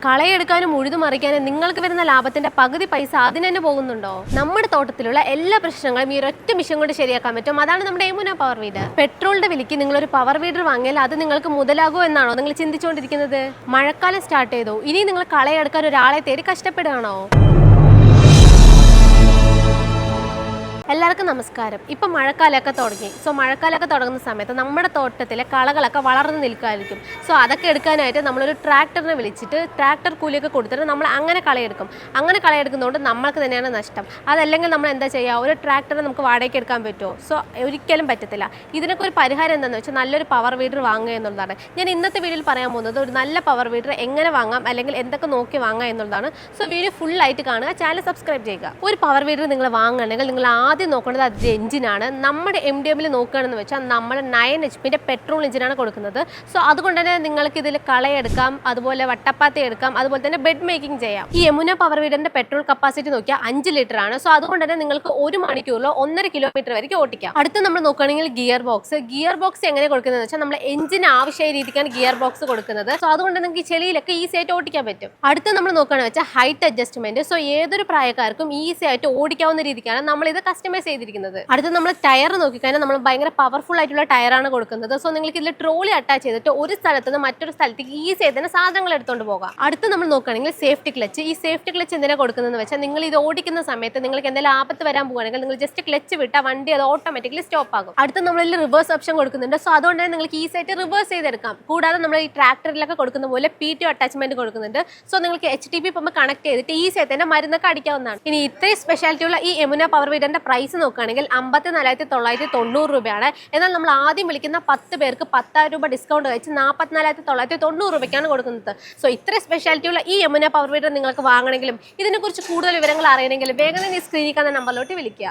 കളയെടുക്കാനും ഉഴുതുമറിക്കാനും നിങ്ങൾക്ക് വരുന്ന ലാഭത്തിന്റെ പകുതി പൈസ അതിന് തന്നെ പോകുന്നുണ്ടോ? നമ്മുടെ തോട്ടത്തിലുള്ള എല്ലാ പ്രശ്നങ്ങളും ഈ ഒരൊറ്റ മിഷൻ കൊണ്ട് ശരിയാക്കാൻ പറ്റും. അതാണ് നമ്മുടെ യമുന പവർ വീഡർ. പെട്രോളിന്റെ വിലയ്ക്ക് നിങ്ങളൊരു പവർ വീഡർ വാങ്ങിയാൽ അത് നിങ്ങൾക്ക് മുതലാകുമോ എന്നാണോ നിങ്ങൾ ചിന്തിച്ചുകൊണ്ടിരിക്കുന്നത്? മഴക്കാലം സ്റ്റാർട്ട് ചെയ്തു, ഇനി നിങ്ങൾ കളയെടുക്കാൻ ഒരാളെ തേടി കഷ്ടപ്പെടുകയാണോ? എല്ലാവർക്കും നമസ്കാരം. ഇപ്പം മഴക്കാലമൊക്കെ തുടങ്ങി. മഴക്കാലമൊക്കെ തുടങ്ങുന്ന സമയത്ത് നമ്മുടെ തോട്ടത്തിലെ കളകളൊക്കെ വളർന്നു നിൽക്കുമായിരിക്കും. അതൊക്കെ എടുക്കാനായിട്ട് നമ്മളൊരു ട്രാക്ടറിനെ വിളിച്ചിട്ട് ട്രാക്ടർ കൂലിയൊക്കെ കൊടുത്തിട്ട് നമ്മൾ അങ്ങനെ കളയെടുക്കും. അങ്ങനെ കളയെടുക്കുന്നതുകൊണ്ട് നമ്മൾക്ക് തന്നെയാണ് നഷ്ടം. അതല്ലെങ്കിൽ നമ്മൾ എന്താ ചെയ്യുക? ഒരു ട്രാക്ടറെ നമുക്ക് വാടകയ്ക്ക് എടുക്കാൻ പറ്റുമോ? ഒരിക്കലും പറ്റത്തില്ല. ഇതിനൊക്കെ ഒരു പരിഹാരം എന്താണെന്ന് വെച്ചാൽ നല്ലൊരു പവർ വീഡർ വാങ്ങുക എന്നുള്ളതാണ്. ഞാൻ ഇന്നത്തെ വീഡിയോയിൽ പറയാൻ പോകുന്നത് ഒരു നല്ല പവർ വീഡർ എങ്ങനെ വാങ്ങാം, അല്ലെങ്കിൽ എന്തൊക്കെ നോക്കി വാങ്ങാം എന്നുള്ളതാണ്. വീഡിയോ ഫുള്ളായിട്ട് കാണുക, ചാനൽ സബ്സ്ക്രൈബ് ചെയ്യുക. ഒരു പവർ വീഡർ നിങ്ങൾ വാങ്ങുകയാണെങ്കിൽ നിങ്ങൾ ആദ്യം നോക്കേണ്ടത് അതിൻ്റെ എഞ്ചിനാണ്. നമ്മുടെ MDMൽ നോക്കുകയാണെന്ന് വെച്ചാൽ നമ്മൾ 9 HP പെട്രോൾ എഞ്ചിനാണ് കൊടുക്കുന്നത്. അതുകൊണ്ട് തന്നെ നിങ്ങൾക്ക് ഇതിൽ കളയെടുക്കാം, അതുപോലെ വട്ടപ്പാത്തി എടുക്കാം, അതുപോലെ തന്നെ ബെഡ് മേക്കിംഗ് ചെയ്യാം. ഈ യമുന പവർ വീഡറിന്റെ പെട്രോൾ കപ്പാസിറ്റി നോക്കിയാൽ 5 ലിറ്റർ ആണ്. അതുകൊണ്ട് തന്നെ നിങ്ങൾക്ക് 1 മണിക്കൂറിലോ 1.5 കിലോമീറ്റർ വരെ ഓടിക്കാം. അടുത്ത് നമ്മൾ നോക്കുകയാണെങ്കിൽ ഗിയർ ബോക്സ് എങ്ങനെ കൊടുക്കുന്നത് വെച്ചാൽ നമ്മൾ എഞ്ചിന് ആവശ്യമായ രീതിക്കാണ് ഗിയർ ബോക്സ് കൊടുക്കുന്നത്. അതുകൊണ്ട് നിങ്ങൾക്ക് ഈ ചെളിയിലൊക്കെ ഈസി ആയിട്ട് ഓടിക്കാൻ പറ്റും. അടുത്ത് നമ്മൾ നോക്കുകയാണെന്ന് വെച്ചാൽ ഹൈറ്റ് അഡ്ജസ്റ്റ്മെന്റ്. ഏതൊരു പ്രായക്കാർക്കും ഈസി ആയിട്ട് ഓടിക്കാവുന്ന രീതിക്കാണ് നമ്മൾ ഇത് കസ്റ്റമൈസ് ചെയ്തിരിക്കുന്നത്. അടുത്ത് നമ്മൾ ടയർ നോക്കിക്കഴിഞ്ഞാൽ നമ്മൾ ഭയങ്കര പവർഫുൾ ആയിട്ടുള്ള ടയറാണ് കൊടുക്കുന്നത്. നിങ്ങൾക്ക് ഇതിൽ ട്രോളി അറ്റാച്ച് ചെയ്തിട്ട് ഒരു സ്ഥലത്ത് നിന്ന് മറ്റൊരു സ്ഥലത്തേക്ക് ഈസി ആയിട്ട് തന്നെ സാധനങ്ങൾ എടുത്തുകൊണ്ട് പോകാം. അടുത്ത് നമ്മൾ നോക്കുകയാണെങ്കിൽ സേഫ്റ്റി ക്ലച്ച്. ഈ സേഫ്റ്റി ക്ലച്ച് എന്തിനാണ് കൊടുക്കുന്നതെന്ന് വെച്ചാൽ നിങ്ങൾ ഇത് ഓടിക്കുന്ന സമയത്ത് നിങ്ങൾക്ക് എന്തെങ്കിലും ആപത്ത് വരാൻ പോകുകയാണെങ്കിൽ നിങ്ങൾ ജസ്റ്റ് ക്ലച്ച് വിട്ടാൽ വണ്ടി അത് ഓട്ടോമാറ്റിക്കലി സ്റ്റോപ്പ് ആകും. അടുത്ത് നമ്മളിൽ റിവേഴ്സ് ഓപ്ഷൻ കൊടുക്കുന്നുണ്ട്. അതുകൊണ്ട് തന്നെ നിങ്ങൾക്ക് ഈസി ആയിട്ട് റിവേഴ്സ് ചെയ്തെടുക്കാം. കൂടാതെ നമ്മൾ ഈ ട്രാക്ടറിലൊക്കെ കൊടുക്കുന്ന പോലെ PTO അറ്റാച്ച്മെന്റ് കൊടുക്കുന്നുണ്ട്. നിങ്ങൾക്ക് HTP പമ്പ് കണക്ട് ചെയ്തിട്ട് ഈസി ആയിട്ട് തന്നെ മരുന്നൊക്കെ അടിക്കാവുന്നതാണ്. ഇനി ഇത്രയും സ്പെഷ്യാലിറ്റി ഉള്ള ഈ യമുന പവർ വീഡറിന്റെ പ്രൈസ് നോക്കുകയാണെങ്കിൽ 54,990 രൂപയാണ്. എന്നാൽ നമ്മൾ ആദ്യം വിളിക്കുന്ന 10 പേർക്ക് 10,000 രൂപ ഡിസ്കൗണ്ട് കഴിച്ച് 44,990 രൂപയ്ക്കാണ് കൊടുക്കുന്നത്. ഇത്രയും സ്പെഷ്യാലിറ്റി ഉള്ള ഈ യമുന പവർ വീഡർ നിങ്ങൾക്ക് വാങ്ങണമെങ്കിലും ഇതിനെക്കുറിച്ച് കൂടുതൽ വിവരങ്ങൾ അറിയണമെങ്കിലും വേഗം തന്നെ സ്ക്രീനിൽ കാണുന്ന നമ്പറിലോട്ട് വിളിക്കുക.